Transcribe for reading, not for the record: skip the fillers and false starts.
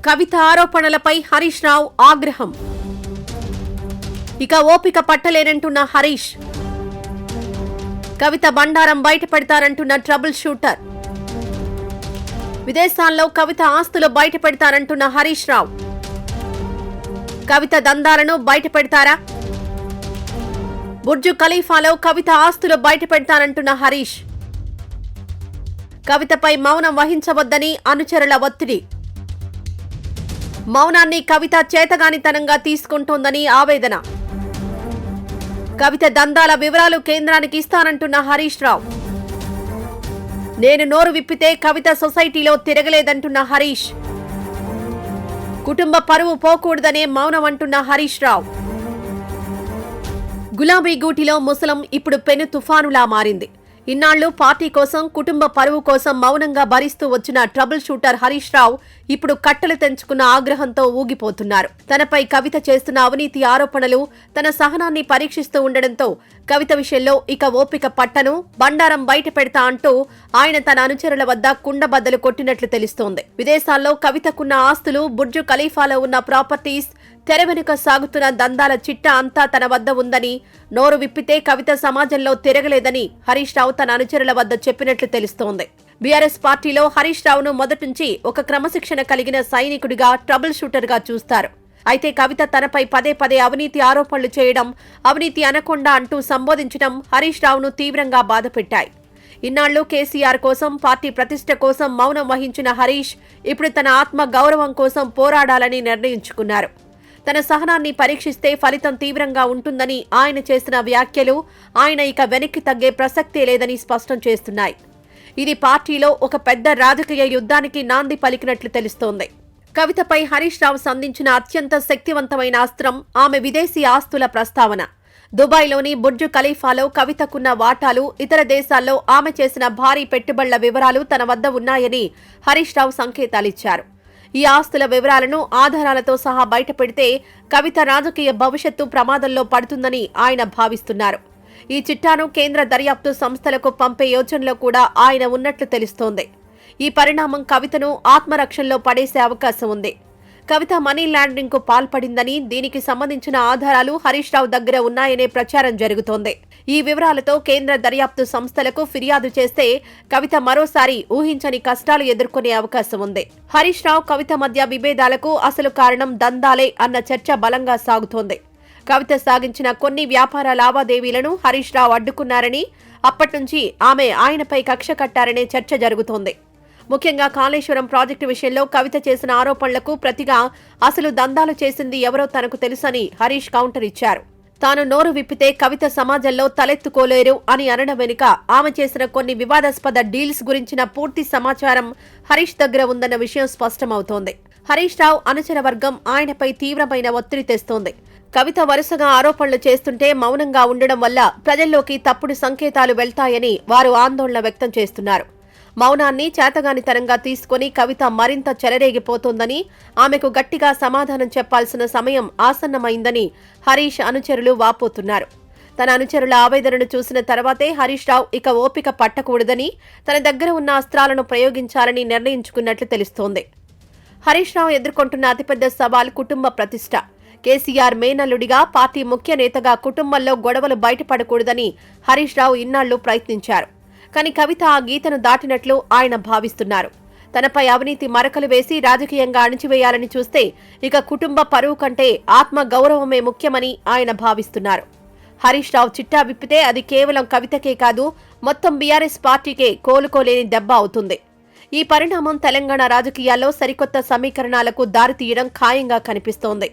కవిత ఆరోపణలపై హరీష్ రావు ఆగ్రహం. ఇక ఓపిక పట్టలేనంటున్న హరీష్. కవిత బండారం బయటపెడతారంటున్న ట్రబుల్ షూటర్. విదేశాల్లో కవిత ఆస్తులు బయటపెడతారంటున్న హరీష్ రావు. కవిత దందాలను బయటపెడతారా? బుర్జు ఖలీఫాలో కవిత ఆస్తులు బయటపెడతానంటున్న హరీష్. కవితపై మౌనం వహించవద్దని అనుచరుల ఒత్తిడి. మౌనాన్ని కవిత చేతగానితనంగా తీసుకుంటోందని ఆవేదన. కవిత దందాల వివరాలు కేంద్రానికి ఇస్తానంటున్న హరీష్ రావు. నేను నోరు విప్పితే కవిత సొసైటీలో తిరగలేదంటున్న హరీష్. కుటుంబ పరువు పోకూడదనే మౌనం అంటున్న హరీష్ రావు. గులాబీ గూటిలో ముసలం ఇప్పుడు పెను తుఫానులా మారింది. ఇన్నాళ్లు పార్టీ కోసం, కుటుంబ పరువు కోసం మౌనంగా భరిస్తూ వచ్చిన ట్రబుల్ షూటర్ హరీష్ రావు ఇప్పుడు కట్టలు తెంచుకున్న ఆగ్రహంతో ఊగిపోతున్నారు. తనపై కవిత చేస్తున్న అవినీతి ఆరోపణలు తన సహనాన్ని పరీక్షిస్తూ ఉండడంతో కవిత విషయంలో ఇక ఓపిక పట్టను, బండారం బయట పెడతా అంటూ ఆయన తన అనుచరుల వద్ద కుండబద్దలు కొట్టినట్లు తెలుస్తోంది. విదేశాల్లో కవితకున్న ఆస్తులు, బుర్జు ఖలీఫాలో ఉన్న ప్రాపర్టీస్, తెర వెనుక సాగుతున్న దందాల చిట్టా అంతా తన వద్ద ఉందని, నోరు విప్పితే కవిత సమాజంలో తిరగలేదని హరీష్ రావు తన అనుచరుల వద్ద చెప్పినట్లు తెలుస్తోంది. బీఆర్ఎస్ పార్టీలో హరీష్ రావును మొదటి ఒక క్రమశిక్షణ కలిగిన సైనికుడిగా, ట్రబుల్ షూటర్ గా చూస్తారు. అయితే కవిత తనపై పదే పదే అవినీతి ఆరోపణలు చేయడం, అవినీతి అనకొండ అంటూ సంబోధించడం హరీష్ రావును తీవ్రంగా బాధపెట్టాయి. ఇన్నాళ్లు కేసీఆర్ కోసం, పార్టీ ప్రతిష్ట కోసం మౌనం వహించిన హరీష్ ఇప్పుడు తన ఆత్మ గౌరవం కోసం పోరాడాలని నిర్ణయించుకున్నారు. తన సహనాన్ని పరీక్షిస్తే ఫలితం తీవ్రంగా ఉంటుందని ఆయన చేసిన వ్యాఖ్యలు ఆయన ఇక వెనక్కి తగ్గే ప్రసక్తే లేదని స్పష్టం చేస్తున్నాయి. ఇది పార్టీలో ఒక పెద్ద రాజకీయ యుద్ధానికి నాంది పలికినట్లు తెలుస్తోంది. కవితపై హరీష్ రావు సంధించిన అత్యంత శక్తివంతమైన అస్త్రం ఆమె విదేశీ ఆస్తుల ప్రస్తావన. దుబాయ్లోని బుర్జు ఖలీఫాలో కవితకున్న వాటాలు, ఇతర దేశాల్లో ఆమె చేసిన భారీ పెట్టుబడుల వివరాలు తన వద్ద ఉన్నాయని హరీష్ రావు సంకేతాలిచ్చారు. ఈ ఆస్తుల వివరాలను ఆధారాలతో సహా బయటపెడితే కవిత రాజకీయ భవిష్యత్తు ప్రమాదంలో పడుతుందని ఆయన భావిస్తున్నారు. ఈ చిట్టాను కేంద్ర దర్యాప్తు సంస్థలకు పంపే యోచనలో కూడా ఆయన ఉన్నట్లు తెలుస్తోంది. ఈ పరిణామం కవితను ఆత్మరక్షణలో పడేసే అవకాశం ఉంది. కవిత మనీ లాండరింగ్ కు పాల్పడిందని, దీనికి సంబంధించిన ఆధారాలు హరీష్ రావు దగ్గర ఉన్నాయనే ప్రచారం జరుగుతోంది. ఈ వివరాలతో కేంద్ర దర్యాప్తు సంస్థలకు ఫిర్యాదు చేస్తే కవిత మరోసారి ఊహించని కష్టాలు ఎదుర్కొనే అవకాశం ఉంది. హరీష్ రావు, కవిత మధ్య విభేదాలకు అసలు కారణం దందాలే అన్న చర్చ బలంగా సాగుతోంది. కవిత సాగించిన కొన్ని వ్యాపార లావాదేవీలను హరీష్ రావు అడ్డుకున్నారని, అప్పట్నుంచి ఆమె ఆయనపై కక్ష కట్టారనే చర్చ జరుగుతోంది. ముఖ్యంగా కాళేశ్వరం ప్రాజెక్టు విషయంలో కవిత చేసిన ఆరోపణలకు ప్రతిగా అసలు దందాలు చేసింది ఎవరో తనకు తెలుసని హరీష్ కౌంటర్ ఇచ్చారు. తాను నోరు విప్పితే కవిత సమాజంలో తలెత్తుకోలేరు అని అనడం వెనుక ఆమె చేసిన కొన్ని వివాదాస్పద డీల్స్ గురించిన పూర్తి సమాచారం హరీష్ దగ్గర ఉందన్న విషయం స్పష్టమవుతోంది. హరీష్ రావు అనుచర వర్గం ఆయనపై తీవ్రమైన ఒత్తిడి తెస్తోంది. కవిత వరుసగా ఆరోపణలు చేస్తుంటే మౌనంగా ఉండడం వల్ల ప్రజల్లోకి తప్పుడు సంకేతాలు వెళ్తాయని వారు ఆందోళన వ్యక్తం చేస్తున్నారు. మౌనాన్ని చేతగానితనంగా తీసుకుని కవిత మరింత చెలరేగిపోతోందని, ఆమెకు గట్టిగా సమాధానం చెప్పాల్సిన సమయం ఆసన్నమైందని హరీష్ అనుచరులు వాపోతున్నారు. తన అనుచరుల ఆవేదనను చూసిన తర్వాతే హరీష్ రావు ఇక ఓపిక పట్టకూడదని, తన దగ్గర ఉన్న అస్త్రాలను ప్రయోగించాలని నిర్ణయించుకున్నట్లు తెలుస్తోంది. హరీష్ రావు ఎదుర్కొంటున్న అతిపెద్ద సవాల్ కుటుంబ ప్రతిష్ట. కేసీఆర్ మేనల్లుడిగా, పార్టీ ముఖ్య నేతగా కుటుంబంలో గొడవలు బయటపడకూడదని హరీష్ రావు ఇన్నాళ్లు ప్రయత్నించారు. కానీ కవిత ఆ గీతను దాటినట్లు ఆయన భావిస్తున్నారు. తనపై అవినీతి మరకలు వేసి రాజకీయంగా అణిచివేయాలని చూస్తే ఇక కుటుంబ పరువు కంటే ఆత్మ గౌరవమే ముఖ్యమని ఆయన భావిస్తున్నారు. హరీష్ రావు చిట్టా విప్పితే అది కేవలం కవితకే కాదు, మొత్తం బీఆర్ఎస్ పార్టీకే కోలుకోలేని దెబ్బ అవుతుంది. ఈ పరిణామం తెలంగాణ రాజకీయాల్లో సరికొత్త సమీకరణాలకు దారితీయడం ఖాయంగా కనిపిస్తోంది.